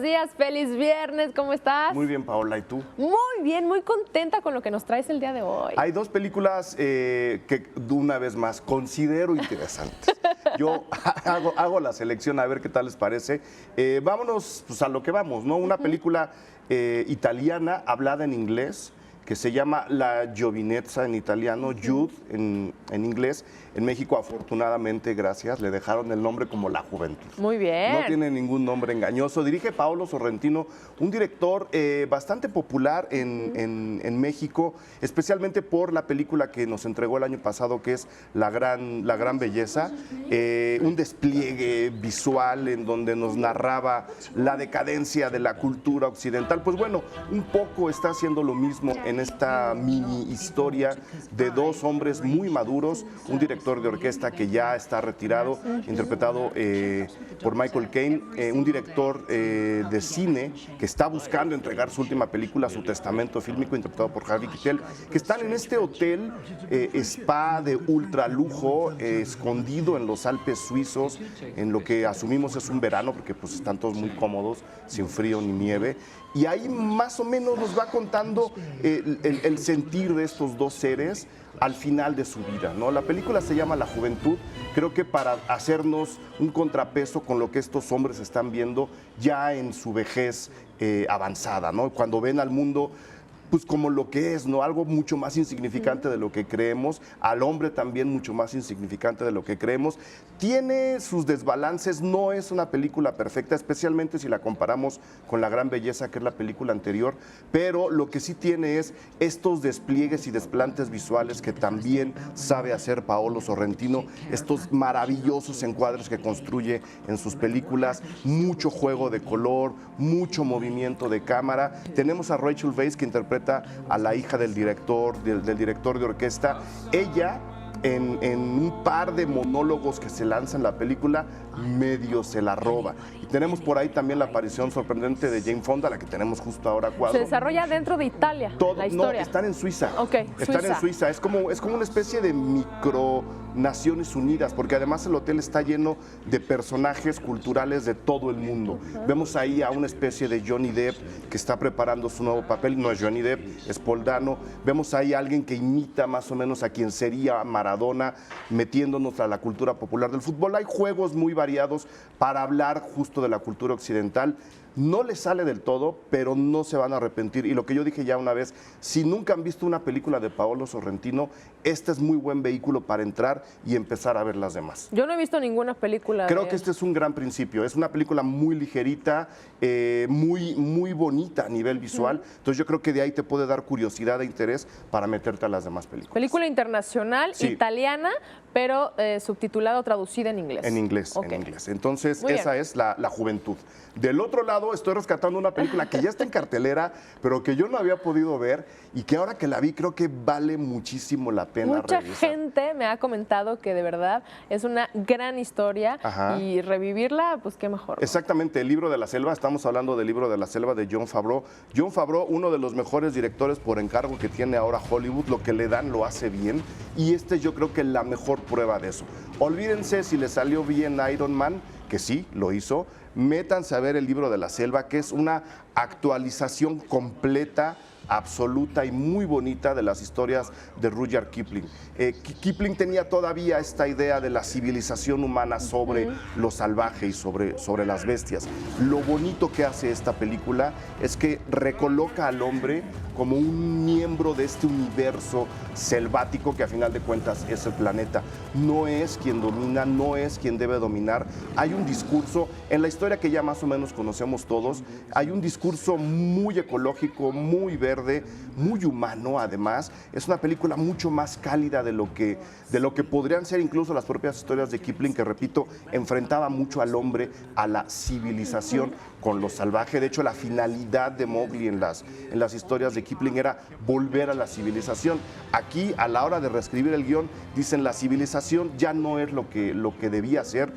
días, feliz viernes, ¿cómo estás? Muy bien, Paola, ¿y tú? Muy bien, muy contenta con lo que nos traes el día de hoy. Hay dos películas que, una vez más, considero interesantes. Yo hago la selección a ver qué tal les parece. Vámonos pues, a lo que vamos, ¿no? Una película italiana hablada en inglés que se llama La Giovinezza en italiano, Youth en inglés. En México, afortunadamente, gracias, le dejaron el nombre como La Juventud. Muy bien. No tiene ningún nombre engañoso. Dirige Paolo Sorrentino, un director bastante popular en México, especialmente por la película que nos entregó el año pasado, que es La Gran Belleza. Un despliegue visual en donde nos narraba la decadencia de la cultura occidental. Pues bueno, un poco está haciendo lo mismo en esta mini historia de dos hombres muy maduros, un director de orquesta que ya está retirado, interpretado por Michael Caine, un director de cine que está buscando entregar su última película, su testamento fílmico, interpretado por Harvey Keitel, que están en este hotel spa de ultralujo, escondido en los Alpes suizos, en lo que asumimos es un verano, porque pues están todos muy cómodos, sin frío ni nieve. Y ahí más o menos nos va contando el sentir de estos dos seres al final de su vida, ¿no? La película se llama La Juventud, creo que para hacernos un contrapeso con lo que estos hombres están viendo ya en su vejez avanzada, ¿no? Cuando ven al mundo pues como lo que es, ¿no? Algo mucho más insignificante de lo que creemos, al hombre también mucho más insignificante de lo que creemos. Tiene sus desbalances, no es una película perfecta, especialmente si la comparamos con La Gran Belleza, que es la película anterior, pero lo que sí tiene es estos despliegues y desplantes visuales que también sabe hacer Paolo Sorrentino, estos maravillosos encuadres que construye en sus películas, mucho juego de color, mucho movimiento de cámara. Tenemos a Rachel Weisz, que interpreta a la hija del director de orquesta. Ella, en un par de monólogos que se lanzan en la película, medio se la roba. Y tenemos por ahí también la aparición sorprendente de Jane Fonda, la que tenemos justo ahora a cuadro. Se desarrolla dentro de Italia, la historia. No, están en Suiza. Okay, están en Suiza. Es como una especie de micro Naciones Unidas, porque además el hotel está lleno de personajes culturales de todo el mundo. Vemos ahí a una especie de Johnny Depp que está preparando su nuevo papel. No es Johnny Depp, es Paul Dano. Vemos ahí a alguien que imita más o menos a quien sería Maradona, metiéndonos a la cultura popular del fútbol. Hay juegos muy variados para hablar justo de la cultura occidental. No les sale del todo, pero no se van a arrepentir. Y lo que yo dije ya una vez, si nunca han visto una película de Paolo Sorrentino, este es muy buen vehículo para entrar y empezar a ver las demás. Yo no he visto ninguna película. Creo que este es un gran principio. Es una película muy ligerita, muy bonita a nivel visual. Entonces yo creo que de ahí te puede dar curiosidad e interés para meterte a las demás películas. Película internacional, sí, italiana, pero subtitulada o traducida en inglés. En inglés, okay. En inglés. Entonces esa es la Juventud. Del otro lado estoy rescatando una película que ya está en cartelera, pero que yo no había podido ver y que ahora que la vi creo que vale muchísimo la pena revisar. Mucha gente me ha comentado que de verdad es una gran historia. Ajá. Y revivirla, pues qué mejor, ¿no? Exactamente, El Libro de la Selva, estamos hablando del Libro de la Selva de Jon Favreau. Jon Favreau, uno de los mejores directores por encargo que tiene ahora Hollywood, lo que le dan lo hace bien y yo creo que es la mejor prueba de eso. Olvídense si le salió bien Iron Man, que sí, lo hizo. Métanse a ver El Libro de la Selva, que es una actualización completa, absoluta y muy bonita de las historias de Rudyard Kipling. Kipling tenía todavía esta idea de la civilización humana sobre lo salvaje y sobre las bestias. Lo bonito que hace esta película es que recoloca al hombre como un miembro de este universo selvático que a final de cuentas es el planeta. No es quien domina, no es quien debe dominar. Hay un discurso, en la historia que ya más o menos conocemos todos, hay un discurso muy ecológico, muy verde, muy humano además. Es una película mucho más cálida de lo que podrían ser incluso las propias historias de Kipling, que repito, enfrentaba mucho al hombre, a la civilización con lo salvaje. De hecho, la finalidad de Mowgli en las historias de Kipling era volver a la civilización. Aquí, a la hora de reescribir el guión, dicen la civilización ya no es lo que debía ser.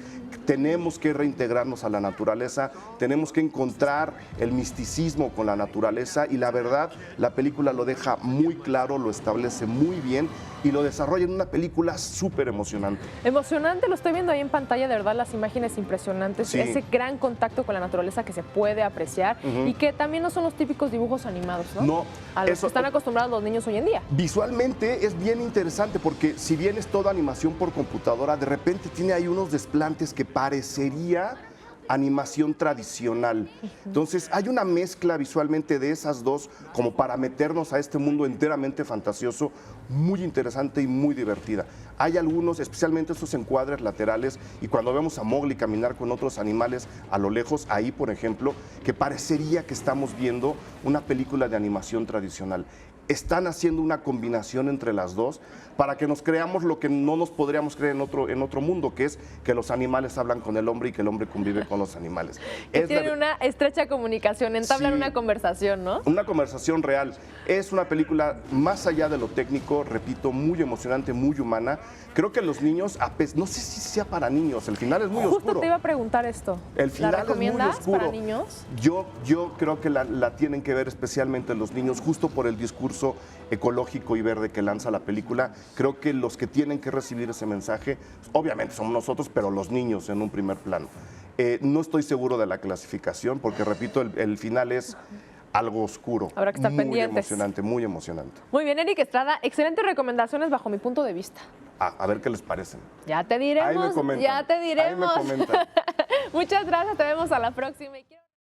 tenemos que reintegrarnos a la naturaleza, tenemos que encontrar el misticismo con la naturaleza y la verdad, la película lo deja muy claro, lo establece muy bien y lo desarrolla en una película súper emocionante. Emocionante, lo estoy viendo ahí en pantalla, de verdad, las imágenes impresionantes, Sí. ese gran contacto con la naturaleza que se puede apreciar y que también no son los típicos dibujos animados, ¿no? No, a los eso- que están acostumbrados los niños hoy en día. Visualmente es bien interesante porque si bien es toda animación por computadora, de repente tiene ahí unos desplantes que parecería animación tradicional. Entonces hay una mezcla visualmente de esas dos como para meternos a este mundo enteramente fantasioso, muy interesante y muy divertida. Hay algunos, especialmente estos encuadres laterales, y cuando vemos a Mowgli caminar con otros animales a lo lejos, ahí por ejemplo, que parecería que estamos viendo una película de animación tradicional. Están haciendo una combinación entre las dos para que nos creamos lo que no nos podríamos creer en otro mundo, que es que los animales hablan con el hombre y que el hombre convive con los animales. Que tienen una estrecha comunicación, entablan Sí. una conversación, ¿no? Una conversación real. Es una película más allá de lo técnico, repito, muy emocionante, muy humana. Creo que los niños, no sé si sea para niños, el final es muy Justo oscuro. te iba a preguntar esto. El final ¿La es muy recomiendas oscuro. para niños? Yo creo que la tienen que ver especialmente los niños, justo por el discurso ecológico y verde que lanza la película. Creo que los que tienen que recibir ese mensaje, obviamente somos nosotros, pero los niños en un primer plano. No estoy seguro de la clasificación, porque repito, el final es algo oscuro. Habrá que estar muy pendientes. emocionante, muy emocionante. Muy bien, Eric Estrada, excelentes recomendaciones bajo mi punto de vista. A ver qué les parecen. Ya te diremos, Ahí me comentan. ya te diremos. Ahí me comentan. Muchas gracias, te vemos a la próxima.